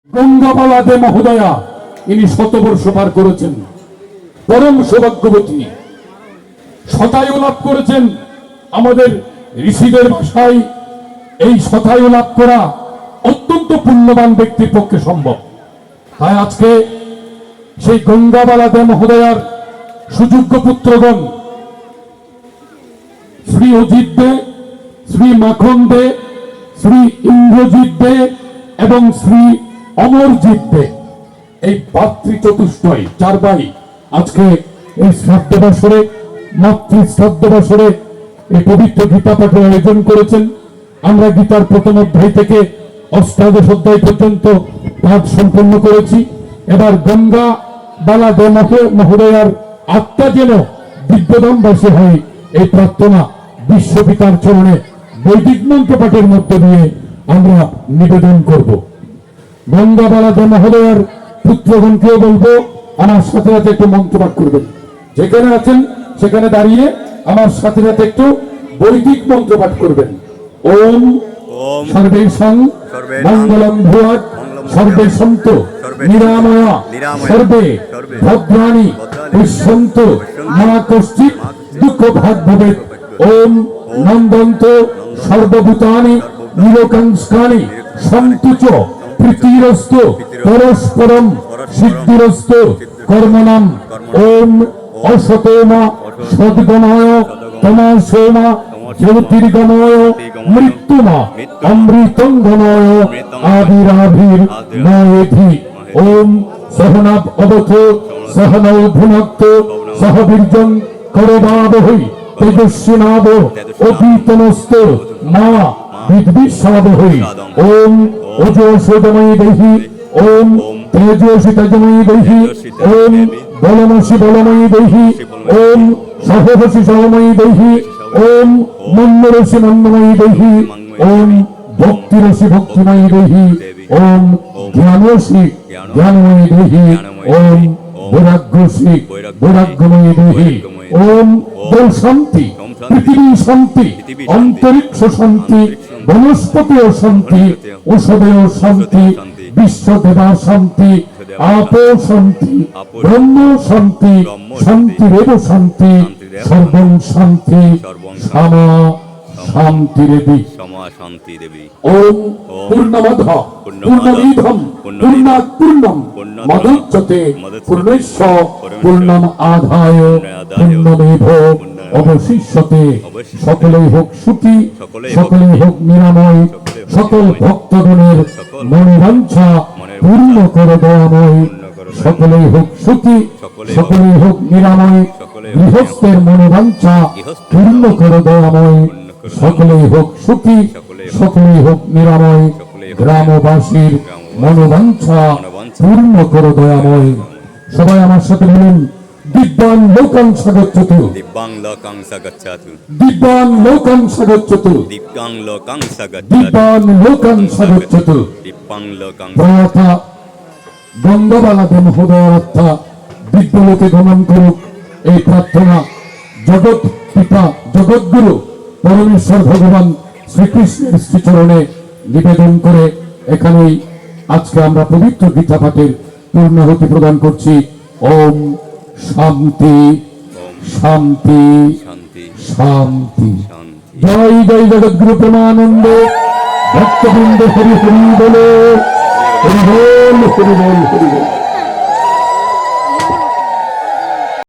গঙ্গাবালা দে মহোদয়া ইনি শতবর্ষ পার করেছেন, পরম সৌভাগ্যবতী, শতায়ু লাভ করেছেন। আমাদের ঋষিদের ভাষায় এই শতায়ু লাভ করা অত্যন্ত পুণ্যবান ব্যক্তির পক্ষে সম্ভব। তাই আজকে সেই গঙ্গাবালা দে মহোদয়ার সুযোগ্য পুত্রগণ শ্রী অজিত দে, শ্রী মাখন দে, শ্রী ইন্দ্রজিৎ দে এবং শ্রী অমরজিৎ দে, এই ভাতৃ চতুষ্টয় চার ভাই আজকে এই শ্রাদ্ধ বছরে, মাতৃ শ্রাদ্ধ বছরে এই পবিত্র গীতা পাঠের আয়োজন করেছেন। আমরা গীতার প্রথম অধ্যায় থেকে অষ্টাদশ অধ্যায় পর্যন্ত পাঠ সম্পন্ন করেছি। এবার গঙ্গা বালা দে মহোদয়ার আত্মা যেন দিব্যধামবাসী হয়, এই প্রার্থনা বিশ্বপিতার চরণে বৈদিক মন্ত্র পাঠের মধ্য দিয়ে আমরা নিবেদন করব। গঙ্গা বালা দে মহোদয়ার পুত্রগণকেও বলবো আমার সাথে সাথে একটু মন্ত্র পাঠ করবেন। যেখানে আছেন সেখানে দাঁড়িয়ে আমার সাথে সাথে একটু বৈদিক মন্ত্র পাঠ করবেন। ওম সর্বেশং মঙ্গলং ভুয়াৎ সর্বে সন্তু নিরাময়া সর্বে ভদ্রাণি পশ্যন্তু মা কশ্চিৎ দুঃখ ভাগ ভবেৎ। ওম নন্দন্ত সর্বভূতানি নিরকাংস্কানি সন্তু চ প্রীতিরস্তু পরস্পরম সিদ্ধিরস্তু কর্মণাম। ওম অসতোমা সদ্গময় তমসোমা জ্যোতির্গময় মৃত্যুমা অমৃতঙ্গময় আবিরাভির নয়েধি। ওম সহনাব অবথ সহনৌ ভুনক্ত সহ বীর্যং করবাবহৈ তেজস্বিনাব অপীতমস্তু মা বিদ্বিষাবহৈ। ওম ওজস্বদময়ী দেহি, ওম তেজস্বী তেজময়ী দেহি, ওম বলমসি বলময়ী দেহি, ওম সহবসি সহময়ী দেহি, ওম মন্যরসি মন্যময়ী দেহি, ওম ভক্তিরসি ভক্তিময়ী দেহি, ওম জ্ঞানসি জ্ঞানময়ী দেহি, ওম বৈরাগ্যসি বৈরাগ্যময়ী দেহি। ওম দৌ শান্তি পৃথিবী শান্তি অন্তরিক্ষ শান্তি বনস্পতি ও শান্তি ঔষধেয় শান্তি বিশ্বদেবা শান্তি আপো শান্তি ব্রহ্ম শান্তি শান্তিরেব শান্তি সর্বং শান্তি সামা শান্তি দেবী। ওম পূর্ণমদঃ পূর্ণমিদং পূর্ণাৎ পূর্ণম মদচ্যতে পূর্ণস্য পূর্ণম আধায় পূর্ণমেভ অবশিষ্যতে। সকলেই হোক সুখী, সকলেই হোক নিরাময়, সকল ভক্তগণের মনোবাঞ্ছা পূর্ণ করে দয়াময়। সকলেই হোক সুখী, সকলেই হোক নিরাময়, গৃহস্থের মনোবাঞ্ছা পূর্ণ করে দয়াময়। সকলেই হোক সুখী, সকলেই হোক নিরাময়, গ্রামবাসীর মনোবাঞ্ছা পূর্ণ করে দয়াময়। সবাই আমার সাথে বলুন, দিব্যাং লোকাংশ গচ্ছতু, দিব্যাং লোকাংশ গচ্ছতু, দিব্যাং লোকাংশ গচ্ছতু, দিব্যাং লোকাংশ গচ্ছতু, দিব্যাং লোকাংশ গচ্ছতু। দিব্যাং লোকাংশ। প্রয়াতা গঙ্গাবালা দে মহোদয়ার আত্মা দিব্যলোকে গমন করুক, এই প্রার্থনা জগৎ পিতা জগৎগুরু পরমেশ্বর ভগবান শ্রীকৃষ্ণের শ্রীচরণে নিবেদন করে এখানেই আজকে আমরা পবিত্র গীতা পাঠের পূর্ণাহুতি প্রদান করছি। ওম শান্তি শান্তি শান্তি। জয় জয় জগৎগুরু প্রেমানন্দ ভক্তবৃন্দ হরি হরি বলে, হরি বল হরি বল হরি বল।